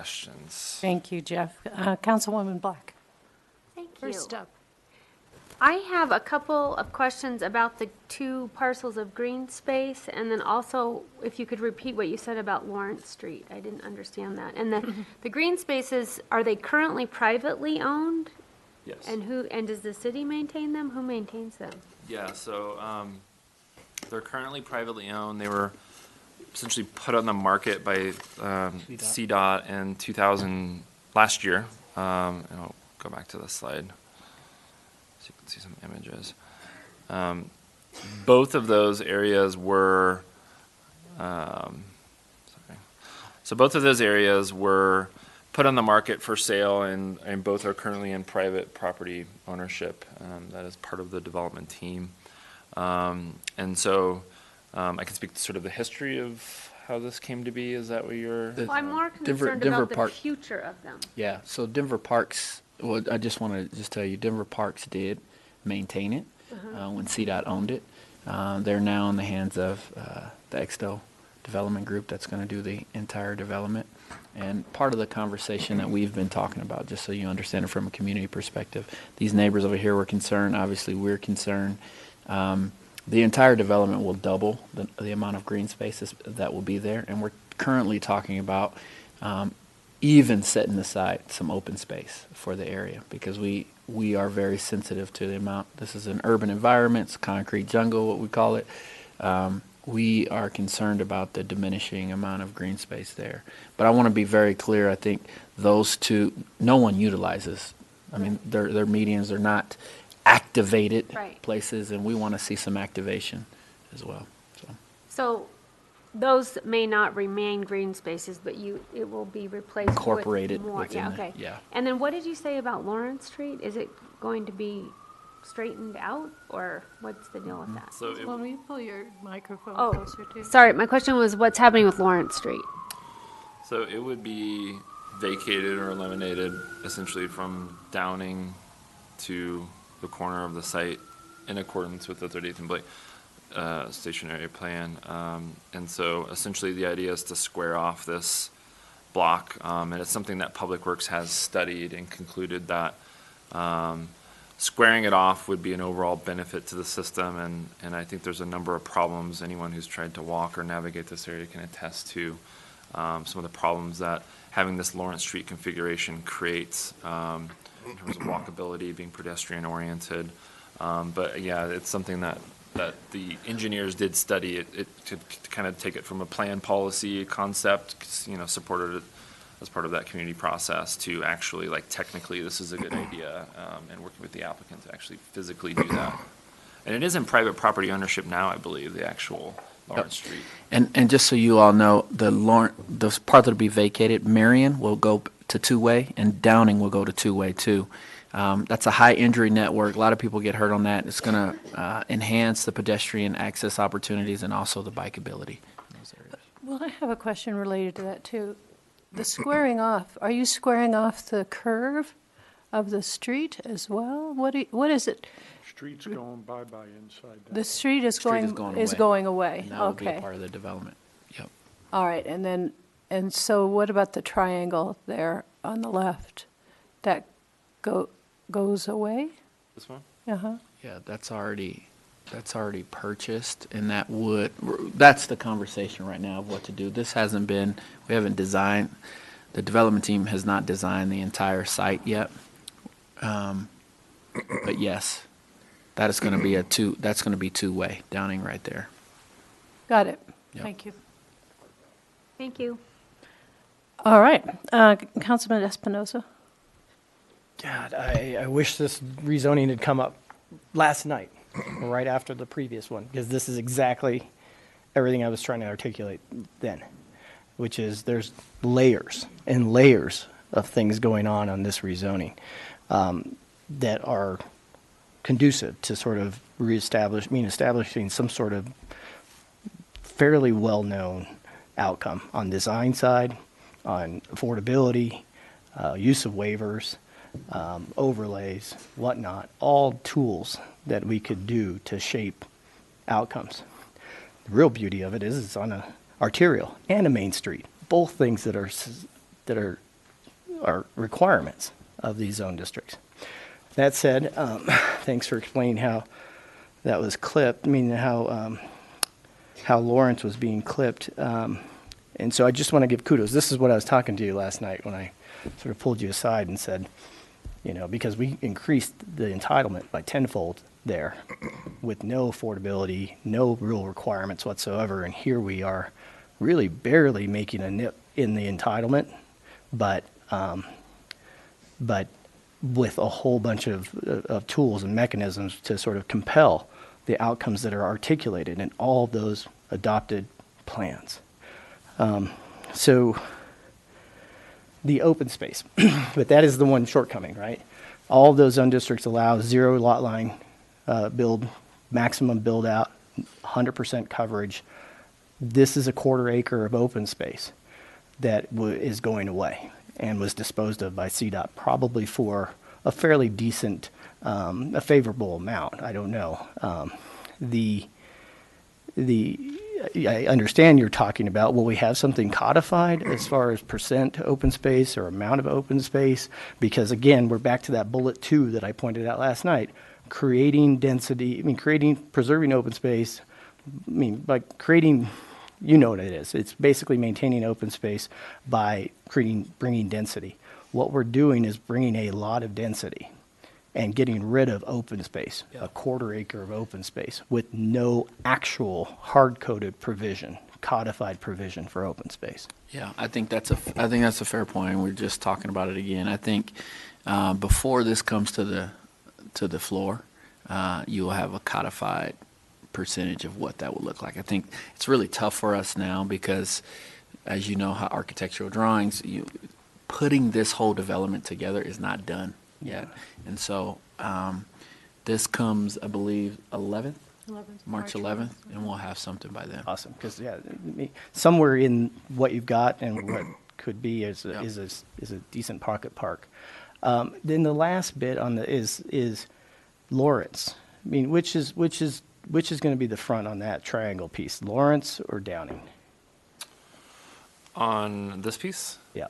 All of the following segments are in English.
questions. Thank you, Jeff. Councilwoman Black. Thank you. First up. I have a couple of questions about the 2 parcels of green space, and then also if you could repeat what you said about Lawrence Street. I didn't understand that. And the green spaces, are they currently privately owned? Yes. And does the city maintain them? Who maintains them? Yeah, so they're currently privately owned. They were essentially put on the market by CDOT in 2000 last year. And I'll go back to the slide so you can see some images. Both of those areas were both of those areas were put on the market for sale, and both are currently in private property ownership. That is part of the development team. And so I can speak to sort of the history of how this came to be. Is that what you're... Well, I'm more concerned Denver about Park. the future of them. Yeah, so Denver Parks, well, I just want to tell you, Denver Parks did maintain it when CDOT owned it. They're now in the hands of the Exto Development Group that's going to do the entire development. And part of the conversation that we've been talking about, just so you understand it from a community perspective, these neighbors over here were concerned. Obviously, we're concerned. The entire development will double the amount of green spaces that will be there. And we're currently talking about even setting aside some open space for the area, because we are very sensitive to the amount. This is an urban environment. It's concrete jungle, what we call it. We are concerned about the diminishing amount of green space there. But I want to be very clear. I think those 2, no one utilizes. I mean, they're medians. They're not activated places, and we want to see some activation as well. So those may not remain green spaces, but it will be replaced Incorporated with more. within Yeah, the- okay. yeah. And then what did you say about Lawrence Street? Is it going to be straightened out, or what's the deal with that? So it, Well, will you pull your microphone Oh, closer to? sorry, my question was what's happening with Lawrence Street? so it would be vacated or eliminated essentially from Downing to the corner of the site in accordance with the 38th and Blake stationary plan. And so essentially the idea is to square off this block, and it's something that Public Works has studied and concluded that squaring it off would be an overall benefit to the system, and I think there's a number of problems. Anyone who's tried to walk or navigate this area can attest to some of the problems that having this Lawrence Street configuration creates in terms of walkability, being pedestrian oriented. But yeah, it's something that the engineers did study it to kind of take it from a plan policy concept, supported it as part of that community process to actually, like, technically this is a good idea, and working with the applicant to actually physically do that. And it is in private property ownership now, I believe, the actual Lawrence Street. And just so you all know, the part that'll be vacated, Marion will go to 2-way, and Downing will go to 2-way too. That's a high injury network. A lot of people get hurt on that. It's going to enhance the pedestrian access opportunities and also the bikeability in those areas. Well, I have a question related to that too. The squaring off, are you squaring off the curve of the street as well? What is it? Street's going bye-bye inside that. The street is Street going away. And that will be a Okay. part of the development. Yep. All right, and so what about the triangle there on the left? That goes away? This one? Uh-huh. Yeah, that's already purchased, and that's the conversation right now of what to do. We haven't designed, the development team has not designed the entire site yet. But yes, that is going to be that's going to be 2-way, Downing right there. Got it. Yep. Thank you. Thank you. All right, Councilman Espinoza. God, I wish this rezoning had come up last night, right after the previous one, because this is exactly everything I was trying to articulate then, which is there's layers and layers of things going on this rezoning that are conducive to sort of establishing some sort of fairly well-known outcome on design side, on affordability, use of waivers, overlays, whatnot, all tools that we could do to shape outcomes. The real beauty of it is it's on a arterial and a main street, both things that are are requirements of these zone districts. That said, thanks for explaining how that was clipped. I mean, how Lawrence was being clipped. And so I just want to give kudos. This is what I was talking to you last night when I sort of pulled you aside and said, you know, because we increased the entitlement by tenfold there with no affordability, no real requirements whatsoever. And here we are really barely making a nip in the entitlement, but with a whole bunch of tools and mechanisms to sort of compel the outcomes that are articulated in all of those adopted plans. So the open space, but that is the one shortcoming, right? All of those zone districts allow 0 lot line build, maximum build out, 100% coverage. This is a 1/4 acre of open space that is going away and was disposed of by CDOT, probably for a fairly decent, a favorable amount. I don't know. I understand you're talking about, will we have something codified as far as percent open space or amount of open space? Because again, we're back to that bullet 2 that I pointed out last night, creating density, preserving open space, like creating, you know what it is. It's basically maintaining open space by bringing density. What we're doing is bringing a lot of density and getting rid of open space, a 1/4 acre of open space with no actual hard-coded provision, codified provision for open space. Yeah, I think that's a fair point, and we're just talking about it again. I think before this comes to the floor, you will have a codified percentage of what that would look like. I think it's really tough for us now because, as you know, how architectural drawings, putting this whole development together is not done yet. And so this comes, I believe, March 11th, and we'll have something by then. Awesome, because somewhere in what you've got and what could be is a decent pocket park. Then the last bit on is Lawrence. I mean, which is going to be the front on that triangle piece, Lawrence or Downing? On this piece? Yeah.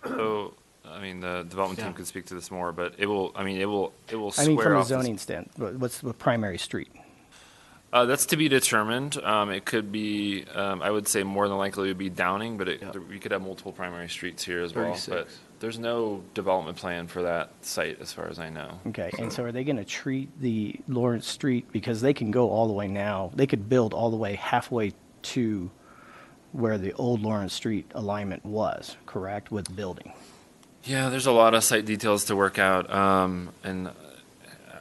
So, I mean, the development team could speak to this more, but it will square from a off zoning stand, what's the primary street? That's to be determined. It could be, I would say more than likely it would be Downing, but we could have multiple primary streets here as well. 36. But there's no development plan for that site as far as I know. Okay, and so are they going to treat the Lawrence Street, because they can go all the way now, they could build all the way halfway to where the old Lawrence Street alignment was, correct, with building? Yeah, there's a lot of site details to work out, and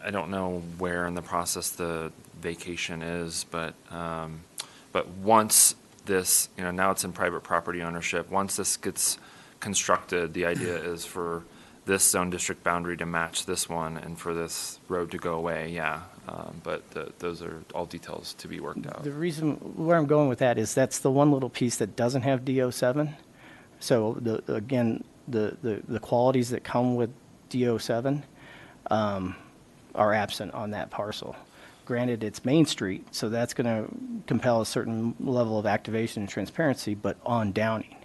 I don't know where in the process the vacation is, but once this, now it's in private property ownership. Once this gets constructed, the idea is for this zone district boundary to match this one, and for this road to go away. Yeah, but those are all details to be worked out. The reason where I'm going with that is that's the one little piece that doesn't have DO7. So the qualities that come with DO7 are absent on that parcel. Granted, it's Main Street, so that's going to compel a certain level of activation and transparency, but on Downing.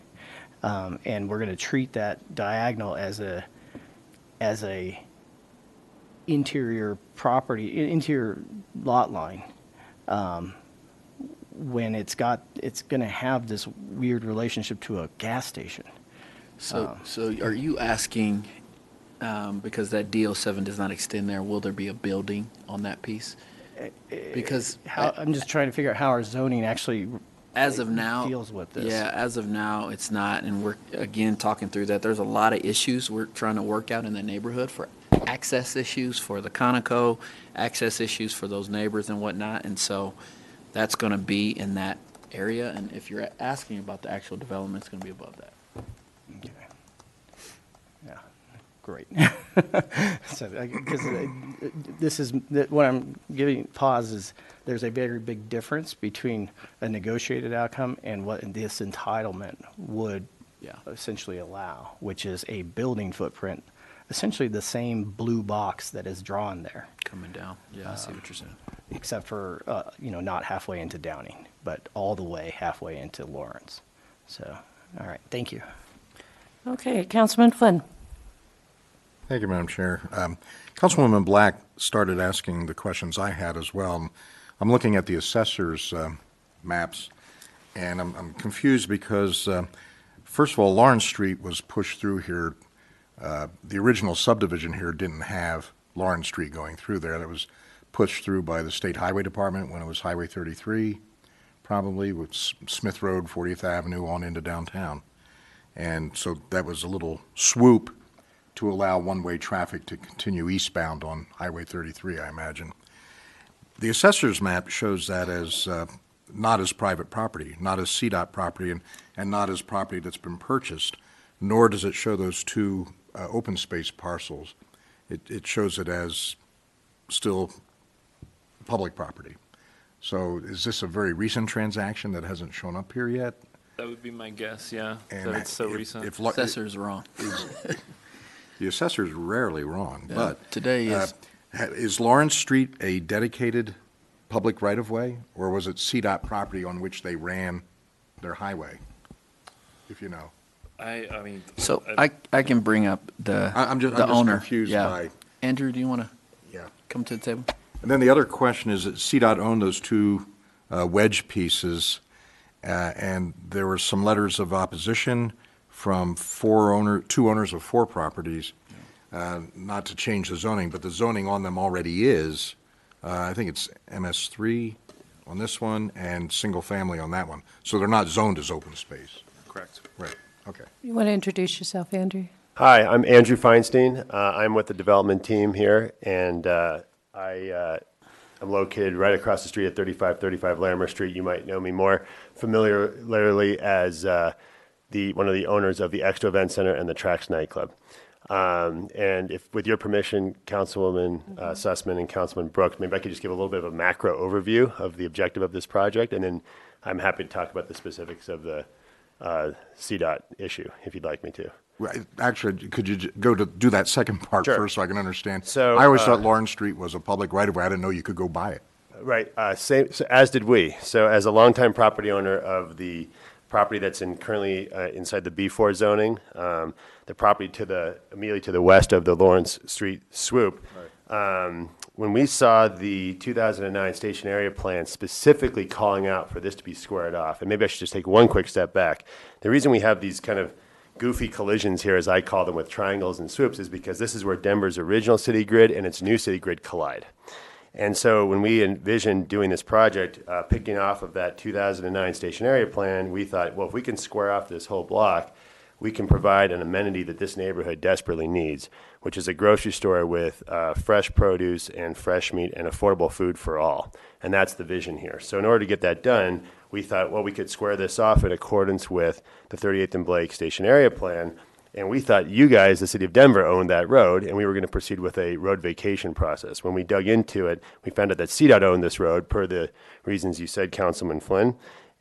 And we're going to treat that diagonal as a interior lot line, when it's going to have this weird relationship to a gas station. So are you asking, because that DO7 does not extend there, will there be a building on that piece? Because I'm just trying to figure out how our zoning actually as of now deals with this. Yeah, as of now, it's not, and we're again talking through that. There's a lot of issues we're trying to work out in the neighborhood, for access issues for the Conoco, access issues for those neighbors and whatnot, and so that's going to be in that area. And if you're asking about the actual development, it's going to be above that. Okay. Yeah, great. So, because this is what I'm giving pause is there's a very big difference between a negotiated outcome and what this entitlement would essentially allow, which is a building footprint, essentially the same blue box that is drawn there. Coming down. Yeah, I see what you're saying. Except for, not halfway into Downing, but all the way halfway into Lawrence. So, all right, thank you. Okay, Councilman Flynn. Thank you, Madam Chair. Councilwoman Black started asking the questions I had as well. I'm looking at the assessor's maps, and I'm confused because, first of all, Lawrence Street was pushed through here. The original subdivision here didn't have Lawrence Street going through there. That was pushed through by the State Highway Department when it was Highway 33, probably, with Smith Road, 40th Avenue on into downtown. And so that was a little swoop to allow one-way traffic to continue eastbound on Highway 33, I imagine. The assessor's map shows that as not as private property, not as CDOT property, and not as property that's been purchased, nor does it show those two open space parcels. It shows it as still public property. So is this a very recent transaction that hasn't shown up here yet? That would be my guess, yeah, And that it's so recent. Assessor's wrong. The assessor's rarely wrong, Yeah, but today is. is Lawrence Street a dedicated public right-of-way, or was it CDOT property on which they ran their highway, if you know? I mean. So I can bring up the I'm just owner. confused Yeah. by, Andrew, do you want to yeah. come to the table? And then the other question is that CDOT owned those two wedge pieces, and there were some letters of opposition from two owners of 4 properties, not to change the zoning, but the zoning on them already is, I think it's MS3 on this one and single family on that one. So they're not zoned as open space. Correct. Right, okay. You want to introduce yourself, Andrew? Hi, I'm Andrew Feinstein. I'm with the development team here, and I'm located right across the street at 3535 Larimer Street. You might know me more familiarly as one of the owners of the Extra Event Center and the Trax nightclub. And if, with your permission, Councilwoman Sussman and Councilman Brooks, maybe I could just give a little bit of a macro overview of the objective of this project, and then I'm happy to talk about the specifics of the CDOT issue, if you'd like me to. Right. Actually, could you go to do that second part Sure. first so I can understand? So, I always thought Lawrence Street was a public right-of-way. I didn't know you could go buy it. Right, so as did we. So as a longtime property owner of the property that's currently inside the B4 zoning, the property immediately to the west of the Lawrence Street swoop, when we saw the 2009 station area plan specifically calling out for this to be squared off, and maybe I should just take one quick step back. The reason we have these kind of goofy collisions here, as I call them, with triangles and swoops, is because this is where Denver's original city grid and its new city grid collide. And so when we envisioned doing this project, picking off of that 2009 station area plan, we thought, well, if we can square off this whole block, we can provide an amenity that this neighborhood desperately needs, which is a grocery store with fresh produce and fresh meat and affordable food for all. And that's the vision here. So in order to get that done, we thought, well, we could square this off in accordance with the 38th and Blake station area plan. And we thought you guys, the city of Denver, owned that road, and we were going to proceed with a road vacation process. When we dug into it, we found out that CDOT owned this road, per the reasons you said, Councilman Flynn.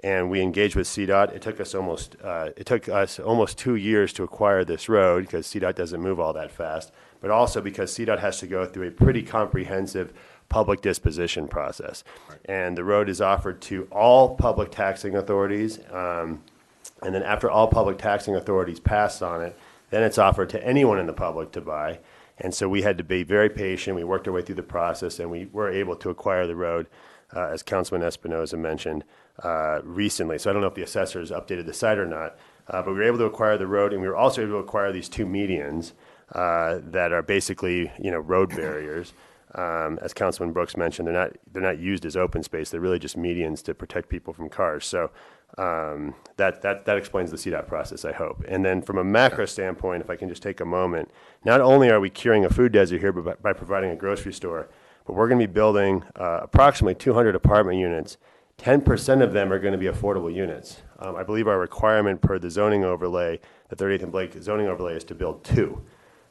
And we engaged with CDOT. It took us almost 2 years to acquire this road because CDOT doesn't move all that fast, but also because CDOT has to go through a pretty comprehensive public disposition process. And the road is offered to all public taxing authorities. And then after all public taxing authorities pass on it, then it's offered to anyone in the public to buy. And so we had to be very patient. We worked our way through the process, and we were able to acquire the road, as Councilman Espinoza mentioned, recently. So I don't know if the assessors updated the site or not, but we were able to acquire the road, and we were also able to acquire these 2 medians that are basically, road barriers. As Councilman Brooks mentioned, they're not used as open space. They're really just medians to protect people from cars. So that explains the CDOT process, I hope. And then from a macro standpoint, if I can just take a moment, not only are we curing a food desert here by providing a grocery store, but we're going to be building approximately 200 apartment units. 10% of them are going to be affordable units. I believe our requirement per the zoning overlay, the 38th and Blake zoning overlay, is to build 2.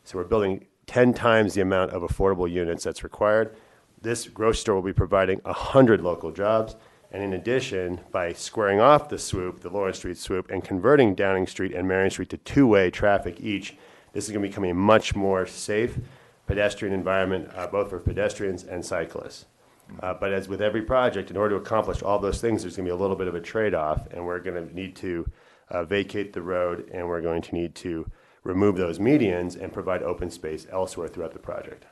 So we're building 10 times the amount of affordable units that's required. This grocery store will be providing 100 local jobs. And in addition, by squaring off the swoop, the Lawrence Street swoop, and converting Downing Street and Marion Street to 2-way traffic each, this is going to become a much more safe pedestrian environment, both for pedestrians and cyclists. But as with every project, in order to accomplish all those things, there's going to be a little bit of a trade-off, and we're going to need to vacate the road, and we're going to need to remove those medians and provide open space elsewhere throughout the project.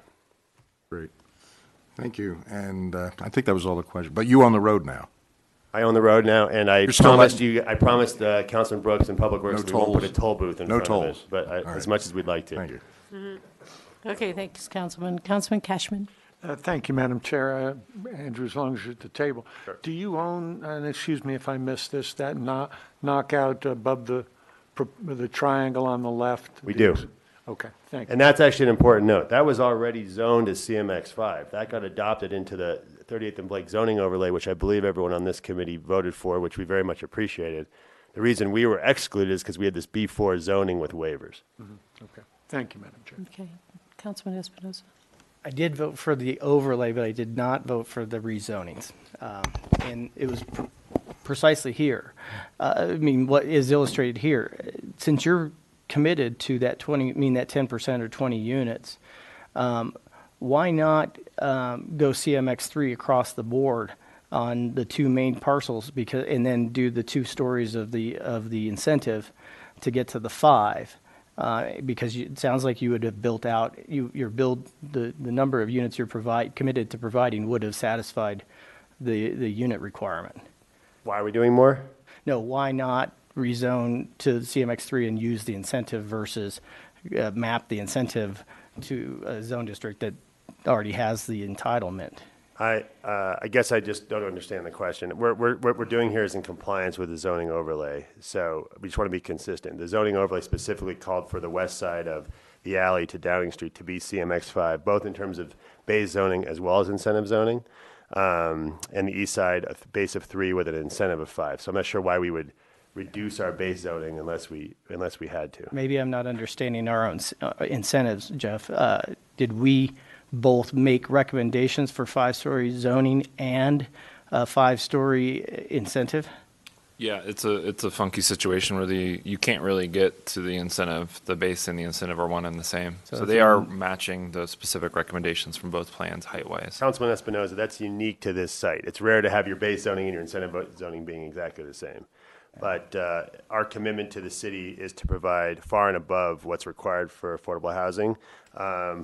Great. Thank you. And I think that was all the questions. But you on the road now? I own the road now, and I still promised Councilman Brooks and Public Works No we won't put a tolls? toll booth in No front tolls. of it, but All as right. much as we'd like to. Thank you. Okay, thanks, Councilman. Councilman Cashman? Thank you, Madam Chair. Andrew, as long as you're at the table. Do you own, and excuse me if I missed this, that knockout above the triangle on the left? We do. Okay, thank you. And that's actually an important note. That was already zoned as CMX5. That got adopted into the 38th and Blake zoning overlay, which I believe everyone on this committee voted for, which we very much appreciated. The reason we were excluded is because we had this B4 zoning with waivers. Okay, thank you, Madam Chair. Okay. Councilman Espinoza? I did vote for the overlay, but I did not vote for the rezonings. And it was precisely here. I mean, what is illustrated here, since you're committed to that 10% or 20 units, why not go CMX3 across the board on the two main parcels and then do the 2 stories of the incentive to get to the 5? Because it sounds like you would have built out, the number of units you're committed to providing would have satisfied the unit requirement. Why are we doing more? No, why not rezone to CMX3 and use the incentive versus map the incentive to a zone district that already has the entitlement? I guess I just don't understand the question. What we're doing here is in compliance with the zoning overlay. So we just want to be consistent. The zoning overlay specifically called for the west side of the alley to Downing Street to be CMX5, both in terms of base zoning as well as incentive zoning, and the east side a base of 3 with an incentive of 5. So I'm not sure why we would reduce our base zoning unless we had to. Maybe I'm not understanding our own incentives, Jeff. Did we both make recommendations for 5-story zoning and a 5-story incentive? Yeah, it's a funky situation where you can't really get to the incentive. The base and the incentive are one and the same. So they are matching the specific recommendations from both plans height-wise. Councilman Espinoza, that's unique to this site. It's rare to have your base zoning and your incentive zoning being exactly the same. But our commitment to the city is to provide far and above what's required for affordable housing.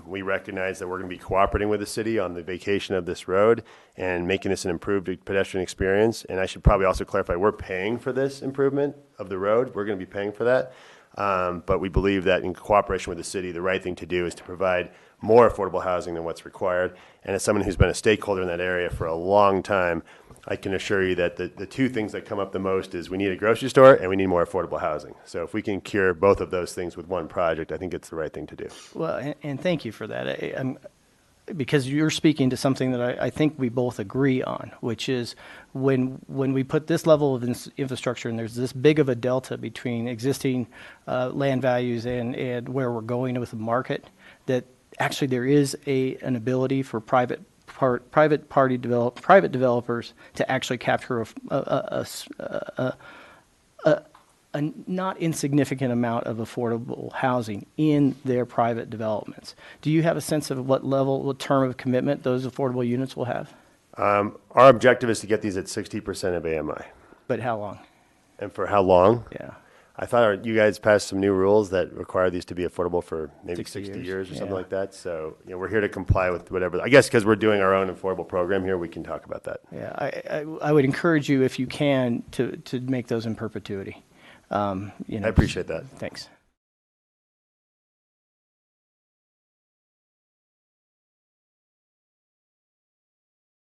We recognize that we're going to be cooperating with the city on the vacation of this road and making this an improved pedestrian experience. And I should probably also clarify, we're paying for this improvement of the road. We're going to be paying for that. But we believe that in cooperation with the city, the right thing to do is to provide more affordable housing than what's required. And as someone who's been a stakeholder in that area for a long time, I can assure you that the 2 things that come up the most is we need a grocery store and we need more affordable housing. So if we can cure both of those things with one project, I think it's the right thing to do. Well, and thank you for that. Because you're speaking to something that I think we both agree on, which is when we put this level of infrastructure and there's this big of a delta between existing land values and where we're going with the market, that actually there is an ability for private developers to actually capture a not insignificant amount of affordable housing in their private developments. Do you have a sense of what term of commitment those affordable units will have? Our objective is to get these at 60% of AMI. But how long? And for how long? Yeah. I thought you guys passed some new rules that require these to be affordable for maybe 60 years or something Yeah. like that. So, we're here to comply with whatever. I guess because we're doing our own affordable program here, we can talk about that. Yeah, I would encourage you, if you can, to make those in perpetuity. I appreciate that. Thanks.